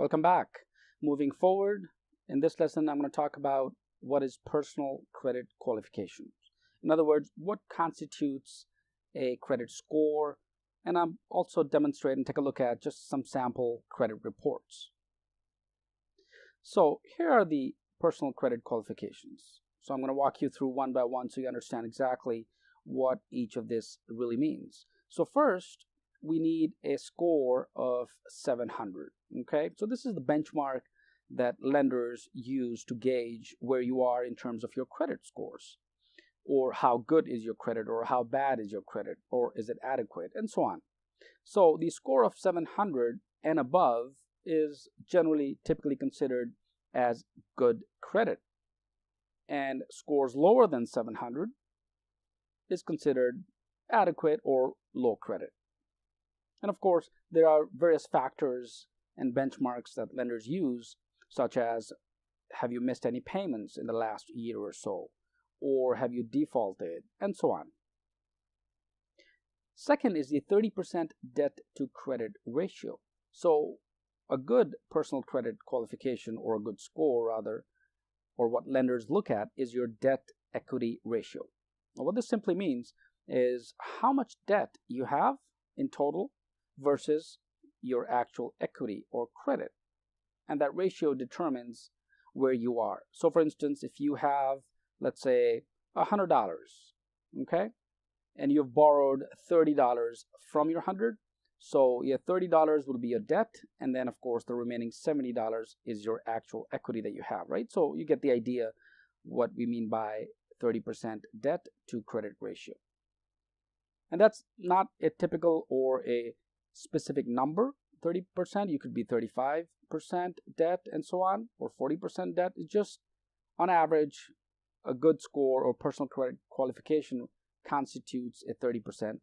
Welcome back. Moving forward, in this lesson, I'm going to talk about what is personal credit qualification. In other words, what constitutes a credit score, and I'm also demonstrate and take a look at just some sample credit reports. So here are the personal credit qualifications. So I'm going to walk you through one by one so you understand exactly what each of this really means. So first, we need a score of 700. Okay, so this is the benchmark that lenders use to gauge where you are in terms of your credit scores, or how good is your credit, or how bad is your credit, or is it adequate, and so on. So the score of 700 and above is typically considered as good credit, and scores lower than 700 is considered adequate or low credit. And of course, there are various factors and benchmarks that lenders use, such as, have you missed any payments in the last year or so, or have you defaulted, and so on. Second is the 30% debt to credit ratio. So a good personal credit qualification, or a good score rather, or what lenders look at, is your debt equity ratio. Now, what this simply means is how much debt you have in total versus your actual equity or credit. And that ratio determines where you are. So for instance, if you have, let's say, $100, okay, and you've borrowed $30 from your 100, so your $30 will be your debt, and then of course the remaining $70 is your actual equity that you have, right? So you get the idea what we mean by 30% debt to credit ratio. And that's not a typical or a specific number. 30%, you could be 35% debt and so on, or 40% debt. It's just on average a good score or personal credit qualification constitutes a 30%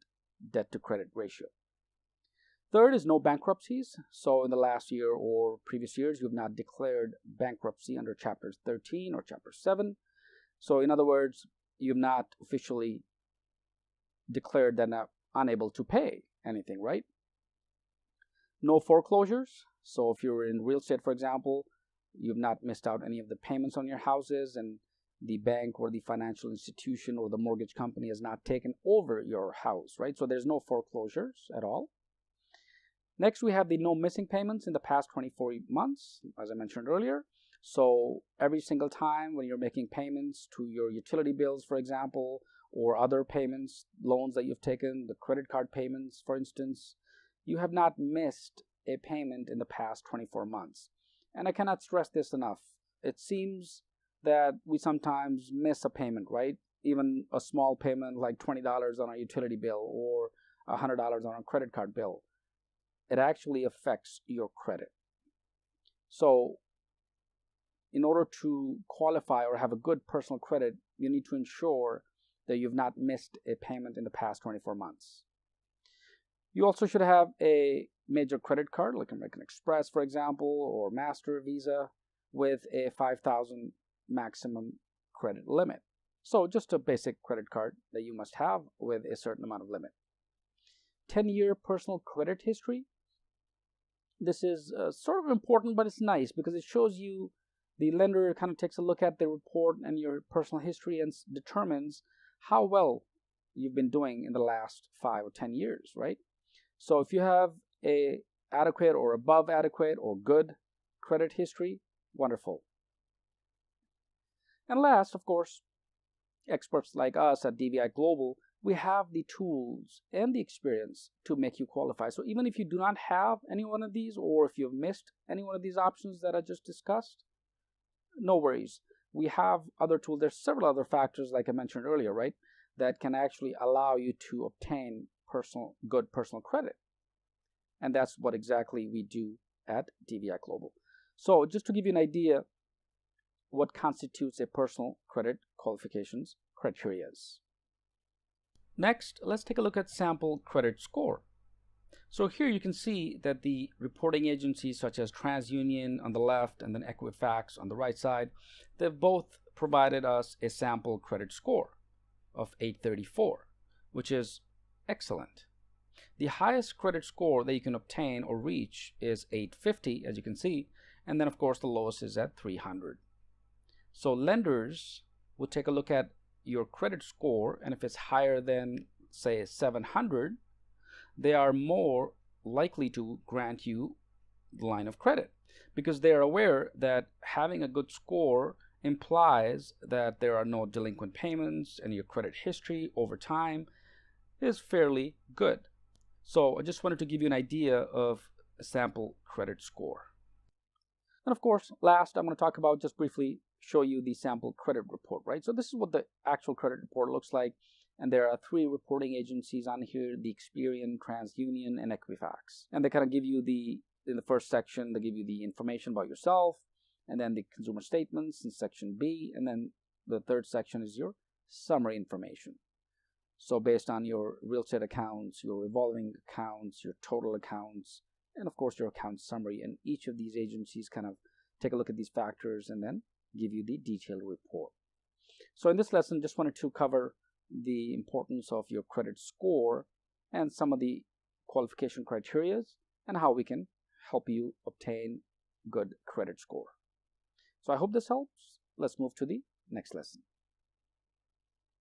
debt to credit ratio. Third is no bankruptcies. So in the last year or previous years, you have not declared bankruptcy under Chapter 13 or Chapter 7. So in other words, you have not officially declared that unable to pay anything, right? No foreclosures. So if you're in real estate, for example, you've not missed out any of the payments on your houses, and the bank or the financial institution or the mortgage company has not taken over your house, right? So there's no foreclosures at all. Next, we have the no missing payments in the past 24 months, as I mentioned earlier. So every single time when you're making payments to your utility bills, for example, or other payments, loans that you've taken, the credit card payments, for instance, you have not missed a payment in the past 24 months. And I cannot stress this enough. It seems that we sometimes miss a payment, right? Even a small payment like $20 on a utility bill or $100 on a credit card bill. It actually affects your credit. So in order to qualify or have a good personal credit, you need to ensure that you've not missed a payment in the past 24 months. You also should have a major credit card, like American Express, for example, or Master, Visa, with a $5,000 maximum credit limit. So just a basic credit card that you must have with a certain amount of limit. 10-year personal credit history. This is sort of important, but it's nice because it shows you, the lender kind of takes a look at the report and your personal history and determines how well you've been doing in the last 5 or 10 years, right? So if you have a adequate or above adequate or good credit history, wonderful. And last, of course, experts like us at DVI Global, we have the tools and the experience to make you qualify. So even if you do not have any one of these, or if you've missed any one of these options that I just discussed, no worries. We have other tools. There's several other factors, like I mentioned earlier, right, that can actually allow you to obtain good personal credit. And that's what exactly we do at DVI Global. So just to give you an idea what constitutes a personal credit qualifications criteria. Next, let's take a look at sample credit score. So here you can see that the reporting agencies such as TransUnion on the left and then Equifax on the right side, they've both provided us a sample credit score of 834, which is excellent. The highest credit score that you can obtain or reach is 850, as you can see, and then of course the lowest is at 300. So lenders would take a look at your credit score, and if it's higher than, say, 700, they are more likely to grant you the line of credit, because they are aware that having a good score implies that there are no delinquent payments and your credit history over time is fairly good. So I just wanted to give you an idea of a sample credit score. And of course, last, I'm going to talk about, just briefly show you the sample credit report, right? So this is what the actual credit report looks like. And there are 3 reporting agencies on here: the Experian, TransUnion, and Equifax. And they kind of give you in the first section, they give you the information about yourself, and then the consumer statements in section B, and then the third section is your summary information. So based on your real estate accounts, your revolving accounts, your total accounts, and of course your account summary, and each of these agencies kind of take a look at these factors and then give you the detailed report. So in this lesson, just wanted to cover the importance of your credit score and some of the qualification criteria and how we can help you obtain good credit score. So I hope this helps. Let's move to the next lesson.